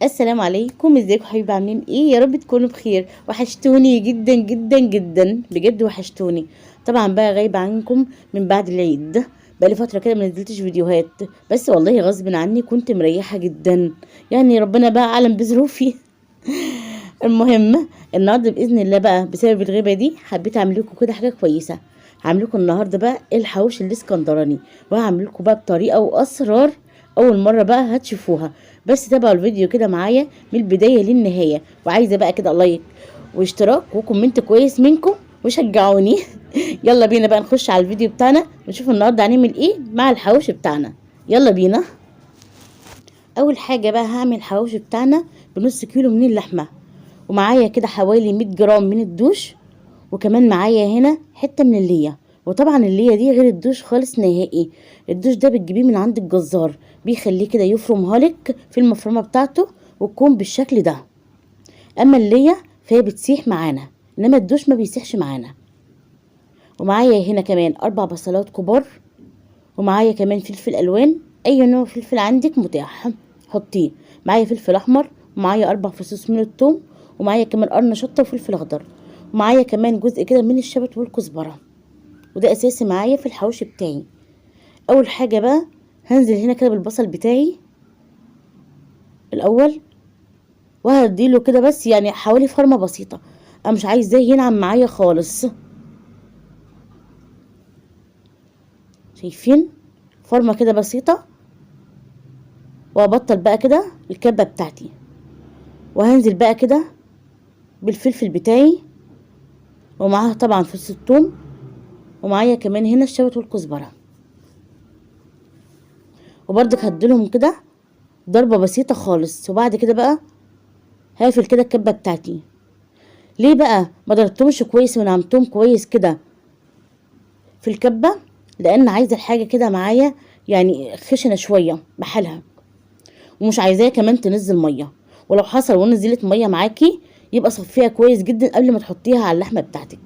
السلام عليكم، ازيكم حبايبي؟ عاملين ايه؟ يا رب تكونوا بخير. وحشتوني جدا جدا جدا، بجد وحشتوني. طبعا بقى غايبه عنكم من بعد العيد، بقى لي فتره كده ما نزلتش فيديوهات، بس والله غصب عني كنت مريحه جدا، يعني ربنا بقى اعلم بظروفي. المهم النهارده باذن الله بقى بسبب الغيبه دي حبيت اعمل لكم كده حاجه كويسه. هعمل لكم النهارده بقى الحواوشي الاسكندراني، وهعمل لكم بقى بطريقه واسرار اول مره بقى هتشوفوها. بس تابعوا الفيديو كده معايا من البدايه للنهايه، وعايزه بقى كده لايك واشتراك وكومنت كويس منكم وشجعوني. يلا بينا بقى نخش على الفيديو بتاعنا ونشوف النهارده هنعمل ايه مع الحواوشي بتاعنا. يلا بينا. اول حاجه بقى هعمل الحواوشي بتاعنا بنص كيلو من اللحمه، ومعايا كده حوالي 100 جرام من الدوش، وكمان معايا هنا حته من الليه. وطبعا الليه دي غير الدوش خالص نهائي. الدوش ده بتجيبيه من عند الجزار، بيخليه كده يفرمها لك في المفرمه بتاعته وتكون بالشكل ده. اما الليه فهي بتسيح معانا، انما الدوش ما بيسيحش معانا. ومعايا هنا كمان 4 بصلات كبار، ومعايا كمان فلفل الوان، اي نوع فلفل عندك متاح حطيه. معايا فلفل احمر، ومعايا 4 فصوص من الثوم، ومعايا كمان قرن شطه وفلفل اخضر، ومعايا كمان جزء كده من الشبت والكزبره، وده اساسي معايا في الحواوشي بتاعي. اول حاجه بقى هنزل هنا كده بالبصل بتاعي الاول، وهديله كده بس يعني حوالي فرمه بسيطه، انا مش عايزاه ينعم معايا خالص. شايفين؟ فرمه كده بسيطه. وابطل بقى كده الكبه بتاعتي، وهنزل بقى كده بالفلفل بتاعي، ومعاها طبعا فص الثوم، ومعايا كمان هنا الشبت والكزبره، وبرضك هديلهم كده ضربه بسيطه خالص. وبعد كده بقى هقفل كده الكبه بتاعتي. ليه بقى ما ضربتهمش كويس ونعمتهم كويس كده في الكبه؟ لان عايزه الحاجه كده معايا يعني خشنه شويه بحالها، ومش عايزاها كمان تنزل ميه. ولو حصل ونزلت ميه معاكي يبقى صفيها كويس جدا قبل ما تحطيها على اللحمه بتاعتك.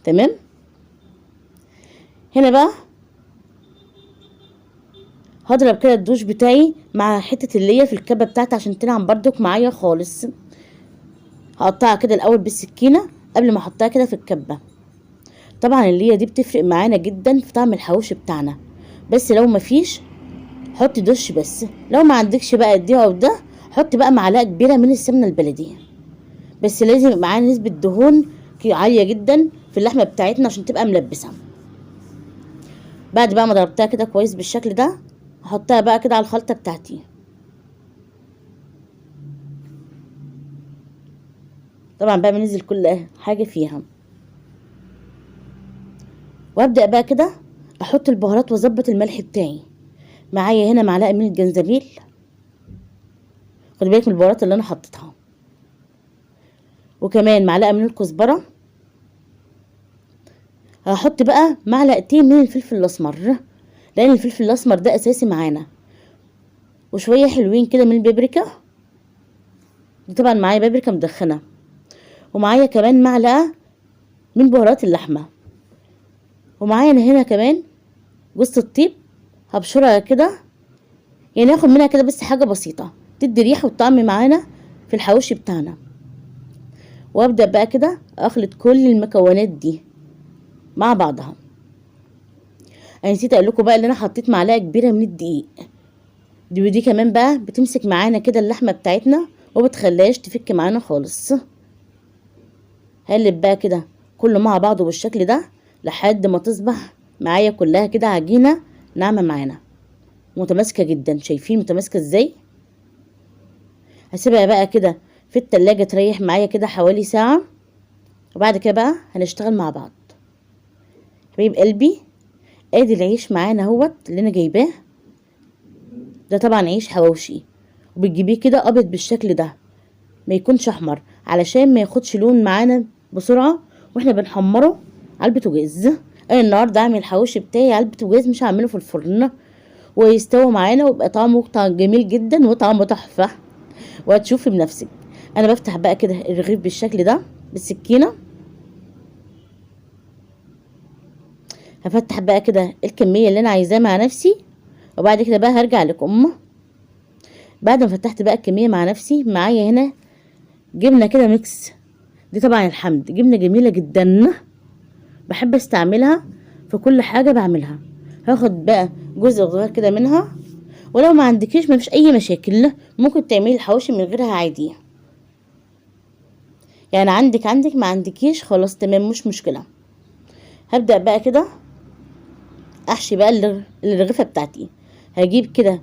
تمام. هنا بقى هضرب كده الدوش بتاعي مع حته اللي هي في الكبه بتاعتي عشان تنعم بردك معايا خالص. هقطعها كده الاول بالسكينه قبل ما احطها كده في الكبه. طبعا اللي هي دي بتفرق معانا جدا في طعم الحواوشي بتاعنا، بس لو مفيش حطي دش بس. لو ما عندكش بقى دي او ده حطي بقى معلقه كبيره من السمنه البلديه، بس لازم يبقى معانا نسبه دهون عاليه جدا في اللحمه بتاعتنا عشان تبقى ملبسه. بعد بقى ما ضربتها كده كويس بالشكل ده هحطها بقى كده على الخلطه بتاعتي. طبعا بقى بننزل كل حاجه فيها، وابدا بقى كده احط البهارات واظبط الملح بتاعي. معايا هنا معلقه من الجنزبيل، خدي بالك من البهارات اللي انا حطيتها، وكمان معلقه من الكزبره. هحط بقى معلقتين من الفلفل الاسمر، لان الفلفل الاسمر ده اساسي معانا، وشويه حلوين كده من البابريكا، دي طبعا معايا بابريكا مدخنه، ومعايا كمان معلقه من بهارات اللحمه، ومعايا هنا كمان جوز الطيب هبشرها كده، يعني هاخد منها كده بس حاجه بسيطه تدي ريحه وطعم معانا في الحواوشي بتاعنا. وابدا بقى كده اخلط كل المكونات دي مع بعضها. انا نسيت اقول لكم بقى ان انا حطيت معلقه كبيره من الدقيق، دي ودي كمان بقى بتمسك معانا كده اللحمه بتاعتنا وبتخليهاش تفك معانا خالص. هقلب بقى كده كله مع بعضه بالشكل ده لحد ما تصبح معايا كلها كده عجينه ناعمه معانا متماسكه جدا. شايفين متماسكه ازاي؟ هسيبها بقى كده في التلاجة تريح معايا كده حوالي ساعه، وبعد كده بقى هنشتغل مع بعض. حبيب قلبي، ادي العيش معانا اهوت اللي انا جايباه، ده طبعا عيش حواوشي، وبتجيبيه كده ابيض بالشكل ده، ما يكونش احمر علشان ما ياخدش لون معانا بسرعه واحنا بنحمره على البوتاجاز. انا النهارده اعمل الحواوشي بتاعي على البوتاجاز، مش هعمله في الفرن، ويستوي معانا ويبقى طعمه جميل جدا وطعمه تحفه، وهتشوفي بنفسك. انا بفتح بقى كده الرغيف بالشكل ده بالسكينه، هفتح بقى كده الكميه اللي انا عايزاها مع نفسي، وبعد كده بقى هرجع لكم. بعد ما فتحت بقى الكميه مع نفسي، معايا هنا جبنه كده ميكس. دي طبعا الحمد جبنه جميله جدا، بحب استعملها في كل حاجه بعملها. هاخد بقى جزء صغير كده منها، ولو ما عندكيش مفيش اي مشاكل، ممكن تعملي الحواوشي من غيرها عادي. يعني عندك ما عندكيش خلاص تمام مش مشكله. هبدأ بقى كده احشي بقى الرغيفه بتاعتي. هجيب كده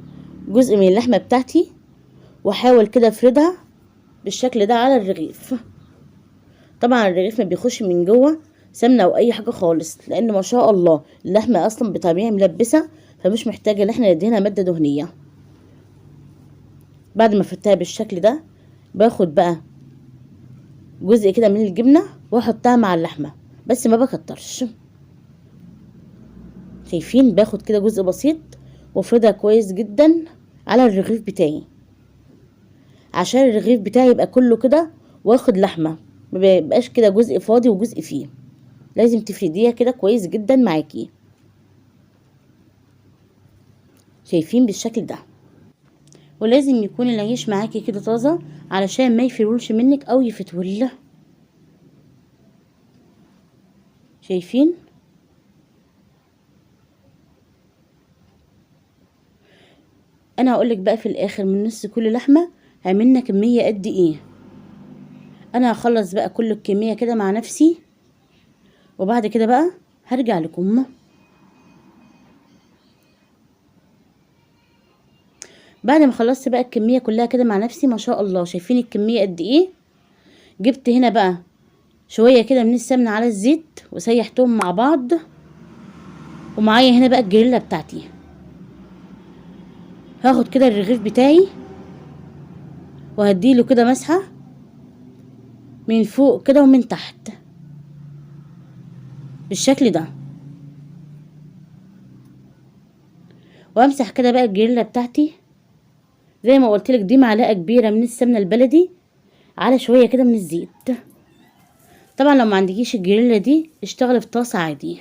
جزء من اللحمه بتاعتي واحاول كده افردها بالشكل ده على الرغيف. طبعا الرغيف ما بيخش من جوه سمنه او اي حاجه خالص، لان ما شاء الله اللحمه اصلا بطبيعه ملبسه، فمش محتاجه ان احنا ندهنها ماده دهنيه. بعد ما فردتها بالشكل ده، باخد بقى جزء كده من الجبنه واحطها مع اللحمه، بس ما بكترش. شايفين؟ باخد كده جزء بسيط وافردها كويس جدا على الرغيف بتاعي، عشان الرغيف بتاعي يبقى كله كده واخد لحمه، ما بيبقاش كده جزء فاضي وجزء فيه. لازم تفرديها كده كويس جدا معاكي. شايفين؟ بالشكل ده. ولازم يكون العيش معاكي كده طازه علشان ما يفرولش منك او يفتول. شايفين؟ انا هقولك بقى في الاخر من نص كل لحمه عملنا كميه قد ايه. انا هخلص بقى كل الكميه كده مع نفسي، وبعد كده بقى هرجع لكم. بعد ما خلصت بقى الكميه كلها كده مع نفسي، ما شاء الله شايفين الكميه قد ايه. جبت هنا بقى شويه كده من السمنه على الزيت وسيحتهم مع بعض، ومعايا هنا بقى الجريلا بتاعتي. هاخد كده الرغيف بتاعي وهديله كده مسحه من فوق كده ومن تحت بالشكل ده، وامسح كده بقى الجريلا بتاعتي زي ما قلت لك. دي معلقه كبيره من السمنه البلدي على شويه كده من الزيت. طبعا لو ما عندكيش الجريلا دي اشتغلي في طاسه عادي،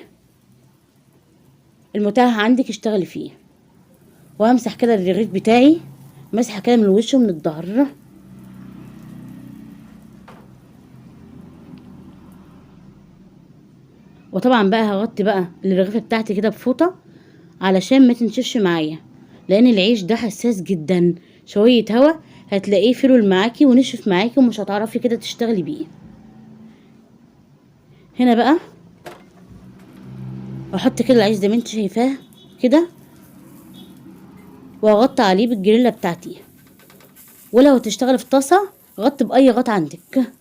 المتاح عندك اشتغلي فيه. وهمسح كده الرغيف بتاعي مسحه كده من الوش ومن الظهر. وطبعا بقى هغطي بقى الرغيفه بتاعتي كده بفوطه علشان ما تنشفش معايا، لان العيش ده حساس جدا. شويه هوا هتلاقيه فرول معاكي ونشف معاكي ومش هتعرفي كده تشتغلي بيه. هنا بقى احط كده العيش زي ما انت شايفاه كده، واغطي عليه بالجريلا بتاعتي. ولو هتشتغلي في طاسه غطي باي غطا عندك.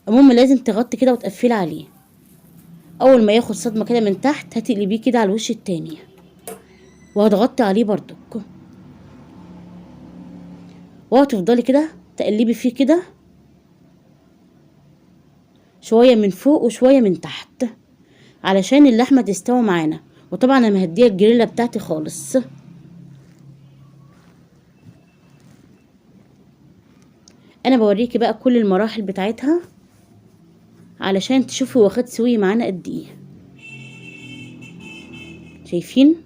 المهم لازم تغطي كده وتقفلي عليه. اول ما ياخد صدمه كده من تحت هتقلبيه كده على الوش التاني، وهتغطي عليه برضك، وهتفضلي كده تقلبي فيه كده شويه من فوق وشويه من تحت علشان اللحمه تستوي معانا. وطبعا انا مهديه الجريلا بتاعتي خالص. انا بوريكي بقى كل المراحل بتاعتها علشان تشوفي واخد سوي معانا قد ايه. شايفين؟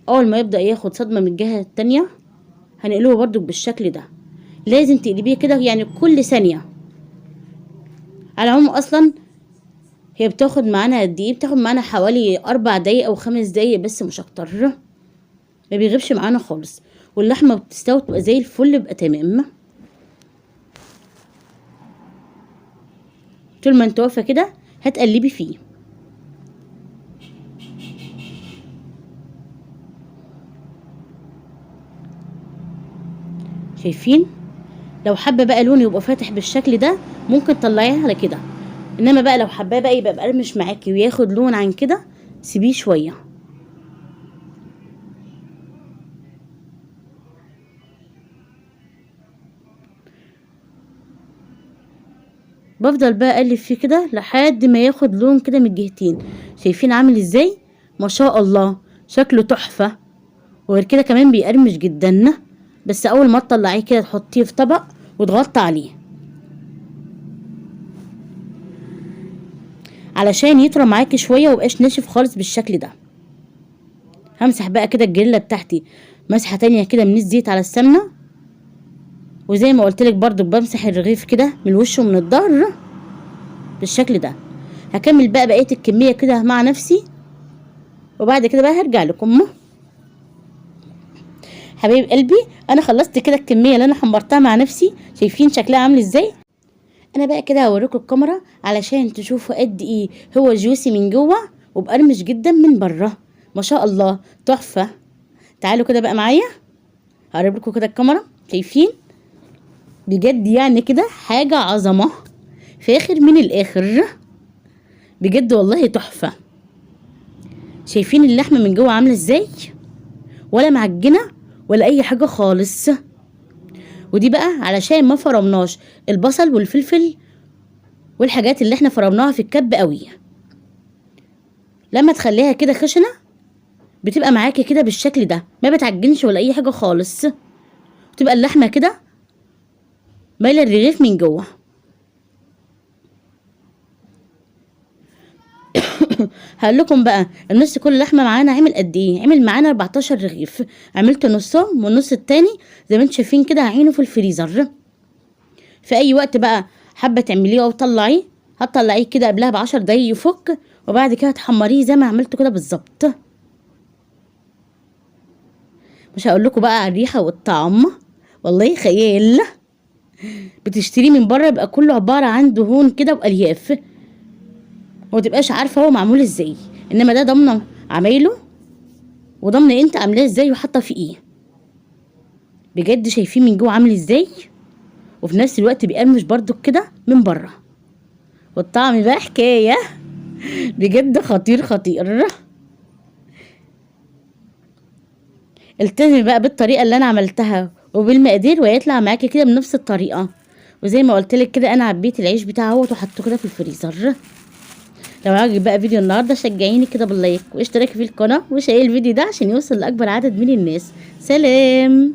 اول ما يبدأ ياخد صدمة من الجهة التانية هنقلبه برضو بالشكل ده. لازم تقلبيه كده يعني كل ثانية. على العموم اصلا هي بتاخد معانا قد ايه؟ بتاخد معانا حوالي 4 دقايق او 5 دقايق بس مش اكتر، ما بيغيبش معانا خالص. واللحمة بتستوي تبقى زي الفل، بقى تمام. طول ما انت واقفة كده هتقلبي فيه. شايفين؟ لو حابه بقى لونه يبقى فاتح بالشكل ده ممكن تطلعيه على كده، انما بقى لو حباه بقى يبقى مقرمش معاكي وياخد لون عن كده سيبيه شويه. بفضل بقى اقلب فيه كده لحد ما ياخد لون كده من الجهتين. شايفين عامل ازاي؟ ما شاء الله شكله تحفه. وغير كده كمان بيقرمش جدا. بس اول ما تطلعيه كده تحطيه في طبق وتغطي عليه علشان يطرى معاكي شويه وميبقاش ناشف خالص بالشكل ده. همسح بقى كده الجريلا بتاعتي مسحه تانية كده من الزيت على السمنه وزي ما قلت لك برضو بمسح الرغيف كده من الوش ومن الظهر بالشكل ده. هكمل بقى بقيه الكميه كده مع نفسي، وبعد كده بقى هرجع لكم. حبايب قلبي انا خلصت كده الكميه اللي انا حمرتها مع نفسي، شايفين شكلها عامل ازاي؟ انا بقى كده هوريكم الكاميرا علشان تشوفوا قد ايه هو جوسي من جوه وبقرمش جدا من بره، ما شاء الله تحفه. تعالوا كده بقى معايا هقرب لكم كده الكاميرا، شايفين بجد يعني كده حاجه عظمه فاخر من الاخر، بجد والله تحفه. شايفين اللحمه من جوه عامله ازاي؟ ولا معجنه ولا اي حاجه خالص. ودي بقى علشان ما فرمناش البصل والفلفل والحاجات اللي احنا فرمناها في الكب قوي. لما تخليها كده خشنه بتبقى معاكي كده بالشكل ده، ما بتعجنش ولا اي حاجه خالص، وتبقى اللحمه كده مايله الرغيف من جوه. هقول لكم بقى النص كل لحمه معانا عمل قد ايه. عمل معانا 14 رغيف، عملت نصهم والنص التاني زي ما انتم شايفين كده هعينه في الفريزر. في اي وقت بقى حابه تعمليه او تطلعيه هتطلعيه كده قبلها ب10 دقايق يفك، وبعد كده تحمريه زي ما عملته كده بالظبط. مش هقول لكم بقى على الريحه والطعم، والله خيال. بتشتريه من بره يبقى كله عباره عن دهون كده والياف، ومتبقاش عارفه هو معمول ازاي، انما ده ضامنه عمايله وضامنه انت عاملاه ازاي وحاطه فيه ايه. بجد شايفين من جوه عامل ازاي، وفي نفس الوقت بيقرمش برضو كده من بره، والطعم بقى حكايه بجد خطير خطير. التزمي بقى بالطريقه اللي انا عملتها وبالمقادير وهيطلع معاكي كده بنفس الطريقه. وزي ما قلت لك كده انا عبيت العيش بتاعه اهوت وحطيته كده في الفريزر. لو عجبك بقى فيديو النهارده شجعيني كده باللايك واشتراكي في القناه وشيري الفيديو ده عشان يوصل لاكبر عدد من الناس. سلام.